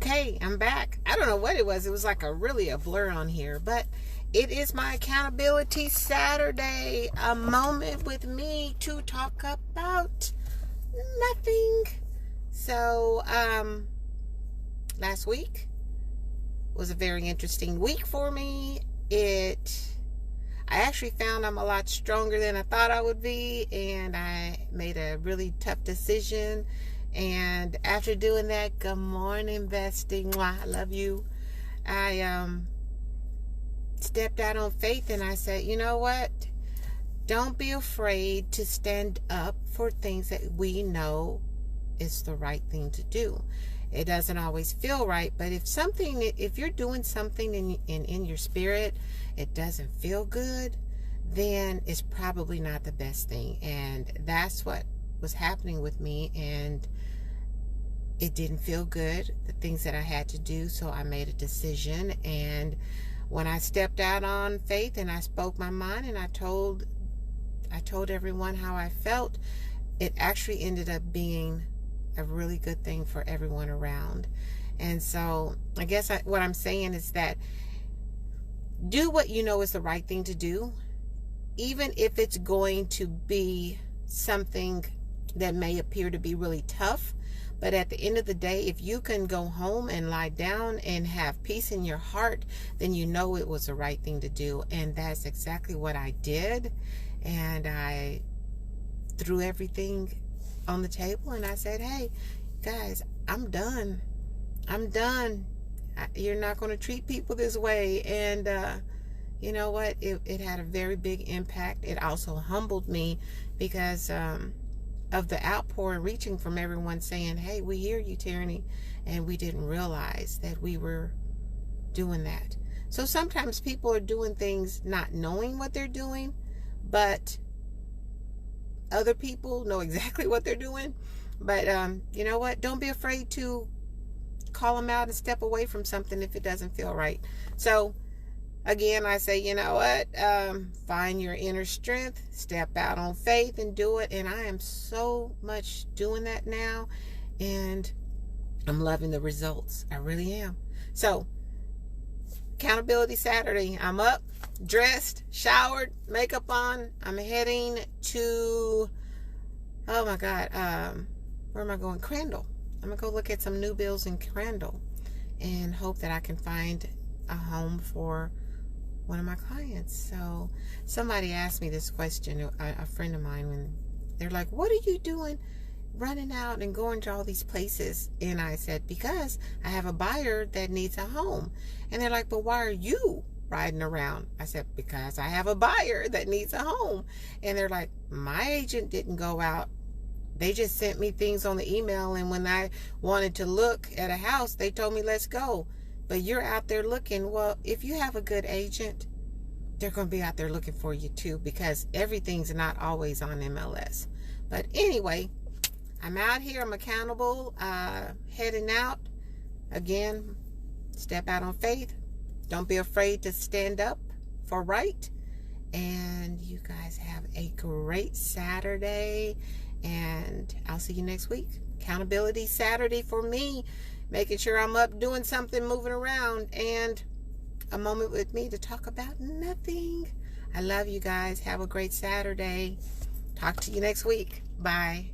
Okay, I'm back. I don't know what it was. It was like really a blur on here, but it is my Accountability Saturday, a moment with me to talk about nothing. So, last week was a very interesting week for me. I actually found I'm a lot stronger than I thought I would be, and I made a really tough decision. And after doing that, good morning, investing. I love you. I stepped out on faith and I said, you know what? Don't be afraid to stand up for things that we know is the right thing to do. It doesn't always feel right, but if you're doing something in your spirit, it doesn't feel good, then it's probably not the best thing. And that's what was happening with me, and it didn't feel good, the things that I had to do. So I made a decision, and when I stepped out on faith and I spoke my mind and I told everyone how I felt, it actually ended up being a really good thing for everyone around. And so I guess what I'm saying is that do what you know is the right thing to do, even if it's going to be something that may appear to be really tough. But at the end of the day, if you can go home and lie down and have peace in your heart, then you know it was the right thing to do. And that's exactly what I did. And I threw everything on the table and I said, hey, guys, I'm done. You're not going to treat people this way. And you know what? It had a very big impact. It also humbled me because of the outpour reaching from everyone saying, hey, we hear you, Tyranny. And we didn't realize that we were doing that. So sometimes people are doing things not knowing what they're doing, but other people know exactly what they're doing. But you know what? Don't be afraid to call them out and step away from something if it doesn't feel right. So again, I say, you know what? Find your inner strength, step out on faith and do it. And I am so much doing that now. And I'm loving the results. I really am. So, Accountability Saturday. I'm up, dressed, showered, makeup on. I'm heading to, oh my God, where am I going? Crandall. I'm going to go look at some new builds in Crandall and hope that I can find a home for one of my clients. So somebody asked me this question, a friend of mine, when they're like, what are you doing running out and going to all these places? And I said, because I have a buyer that needs a home. And they're like, but why are you riding around? I said, because I have a buyer that needs a home. And they're like, my agent didn't go out. They just sent me things on the email. And when I wanted to look at a house, they told me, let's go. But you're out there looking. Well, if you have a good agent, they're going to be out there looking for you too, because everything's not always on MLS. But anyway, I'm out here. I'm accountable, heading out. Again, step out on faith. Don't be afraid to stand up for right. And you guys have a great Saturday. And I'll see you next week. Accountability Saturday for me. Making sure I'm up doing something, moving around, and a moment with me to talk about nothing. I love you guys. Have a great Saturday. Talk to you next week. Bye.